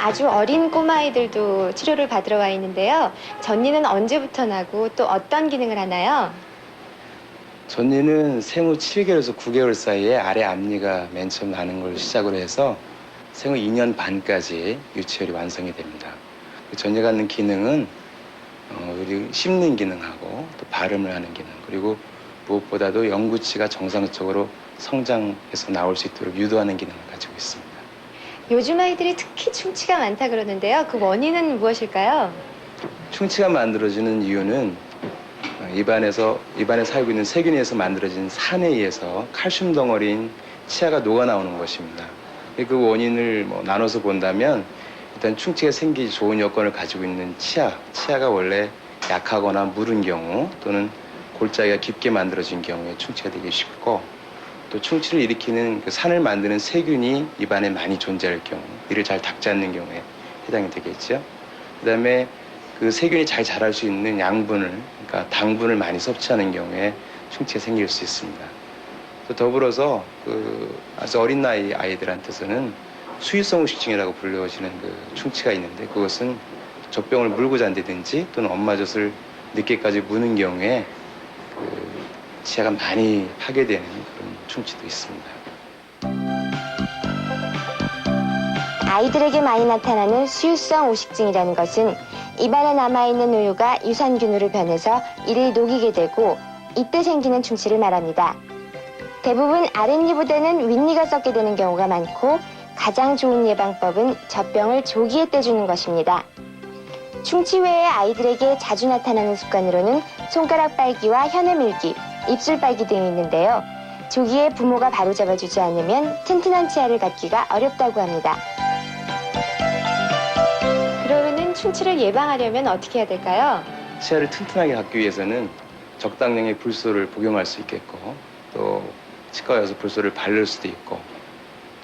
아주 어린 꼬마아이들도 치료를 받으러 와 있는데요. 전이는 언제부터 나고 또 어떤 기능을 하나요? 전이는 생후 7개월에서 9개월 사이에 아래 앞니가 맨 처음 나는 걸 시작으로 해서 생후 2년 반까지 유치혈이 완성이 됩니다. 전이 갖는 기능은 우리 씹는 기능하고 또 발음을 하는 기능, 그리고 무엇보다도 영구치가 정상적으로 성장해서 나올 수 있도록 유도하는 기능을 가지고 있습니다. 요즘 아이들이 특히 충치가 많다 그러는데요. 그 원인은 무엇일까요? 충치가 만들어지는 이유는 입안에 살고 있는 세균에서 만들어진 산에 의해서 칼슘 덩어리인 치아가 녹아나오는 것입니다. 그 원인을 나눠서 본다면 일단 충치가 생기기 좋은 여건을 가지고 있는 치아가 원래 약하거나 무른 경우 또는 골짜기가 깊게 만들어진 경우에 충치가 되기 쉽고, 또 충치를 일으키는 그 산을 만드는 세균이 입안에 많이 존재할 경우, 이를 잘 닦지 않는 경우에 해당이 되겠죠. 그다음에 그 세균이 잘 자랄 수 있는 양분을, 그러니까 당분을 많이 섭취하는 경우에 충치가 생길 수 있습니다. 또 더불어서 아주 어린 나이 아이들한테서는 수유성 후식증이라고 불려지는 충치가 있는데, 그것은 젖병을 물고 잔다든지 또는 엄마 젖을 늦게까지 무는 경우에 치아가 많이 파괴되는 그런 충치도 있습니다. 아이들에게 많이 나타나는 수유성 우식증이라는 것은 입안에 남아있는 우유가 유산균으로 변해서 이를 녹이게 되고, 이때 생기는 충치를 말합니다. 대부분 아랫니보다는 윗니가 썩게 되는 경우가 많고, 가장 좋은 예방법은 젖병을 조기에 떼주는 것입니다. 충치 외에 아이들에게 자주 나타나는 습관으로는 손가락 빨기와 혀내 밀기, 입술 빨기 등이 있는데요. 조기에 부모가 바로잡아주지 않으면 튼튼한 치아를 갖기가 어렵다고 합니다. 그러면은 충치를 예방하려면 어떻게 해야 될까요? 치아를 튼튼하게 갖기 위해서는 적당량의 불소를 복용할 수 있겠고, 또 치과에 와서 불소를 바를 수도 있고,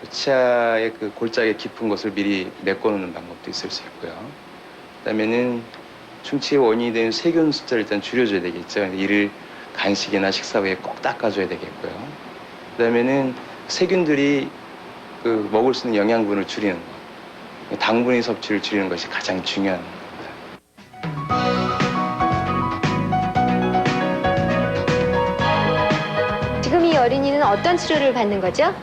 또 치아의 그 골짜기 깊은 곳을 미리 메꿔놓는 방법도 있을 수 있고요. 그다음에는 충치의 원인이 되는 세균 숫자를 일단 줄여줘야 되겠죠. 이를 간식이나 식사 후에 꼭 닦아줘야 되겠고요. 그다음에는 세균들이 먹을 수 있는 영양분을 줄이는 것, 당분의 섭취를 줄이는 것이 가장 중요한 겁니다. 지금 이 어린이는 어떤 치료를 받는 거죠?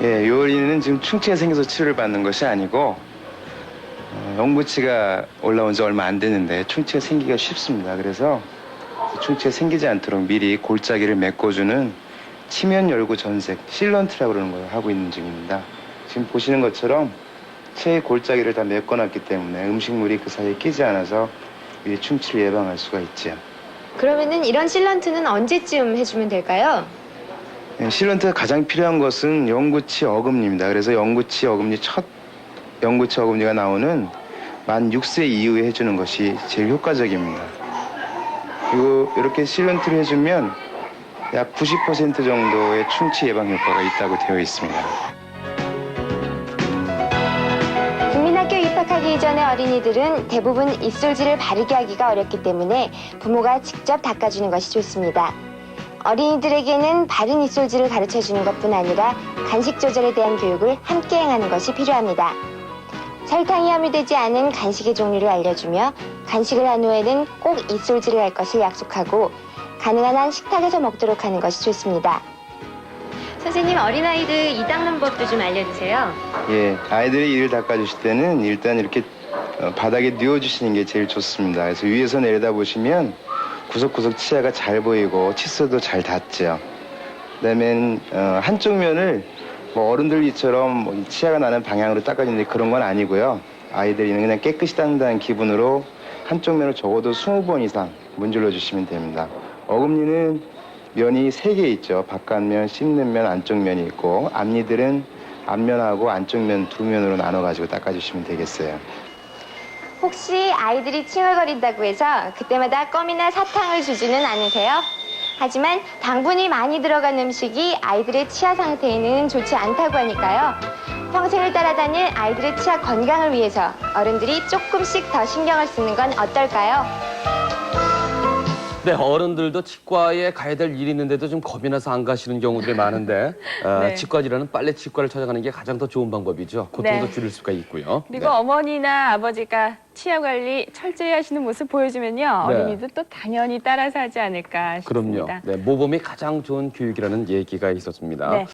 이 어린이는 지금 충치가 생겨서 치료를 받는 것이 아니고, 영구치가 올라온 지 얼마 안 됐는데 충치가 생기기가 쉽습니다. 그래서 충치가 생기지 않도록 미리 골짜기를 메꿔주는 치면 열고 전색, 실런트라고 그러는 걸 하고 있는 중입니다. 지금 보시는 것처럼 체의 골짜기를 다 메꿔놨기 때문에 음식물이 그 사이에 끼지 않아서 미리 충치를 예방할 수가 있죠. 그러면은 이런 실런트는 언제쯤 해주면 될까요? 실런트가 가장 필요한 것은 영구치 어금니입니다. 그래서 첫 영구치 어금니가 나오는 만 6세 이후에 해주는 것이 제일 효과적입니다. 그리고 이렇게 실런트를 해주면 약 90% 정도의 충치 예방 효과가 있다고 되어 있습니다. 국민학교 입학하기 이전의 어린이들은 대부분 입술질을 바르게 하기가 어렵기 때문에 부모가 직접 닦아주는 것이 좋습니다. 어린이들에게는 바른 입술질을 가르쳐주는 것뿐 아니라 간식 조절에 대한 교육을 함께 행하는 것이 필요합니다. 설탕이 함유되지 않은 간식의 종류를 알려주며, 간식을 한 후에는 꼭 입술질을 할 것을 약속하고, 가능한 한 식탁에서 먹도록 하는 것이 좋습니다. 선생님, 어린아이들 이 닦는 법도 좀 알려주세요. 아이들이 이를 닦아주실 때는 일단 이렇게 바닥에 뉘어주시는 게 제일 좋습니다. 그래서 위에서 내려다보시면 구석구석 치아가 잘 보이고 치수도 잘 닿죠. 그다음에 한쪽 면을 어른들처럼 치아가 나는 방향으로 닦아주는데 그런 건 아니고요. 아이들이 그냥 깨끗이 닦는다는 기분으로 한쪽 면을 적어도 20번 이상 문질러 주시면 됩니다. 어금니는 면이 3개 있죠. 바깥면, 씹는 면, 안쪽 면이 있고, 앞니들은 앞면하고 안쪽 면 2면으로 나눠가지고 닦아주시면 되겠어요. 혹시 아이들이 칭얼거린다고 해서 그때마다 껌이나 사탕을 주지는 않으세요? 하지만 당분이 많이 들어간 음식이 아이들의 치아 상태에는 좋지 않다고 하니까요. 평생을 따라다닐 아이들의 치아 건강을 위해서 어른들이 조금씩 더 신경을 쓰는 건 어떨까요? 네, 어른들도 치과에 가야 될 일이 있는데도 좀 겁이 나서 안 가시는 경우들이 많은데 네. 치과 질환은 빨리 치과를 찾아가는 게 가장 더 좋은 방법이죠. 고통도 네. 줄일 수가 있고요. 그리고 어머니나 아버지가 치아 관리 철저히 하시는 모습 보여주면요. 네. 어린이도 또 당연히 따라서 하지 않을까 싶습니다. 그럼요. 네, 모범이 가장 좋은 교육이라는 얘기가 있었습니다. 네.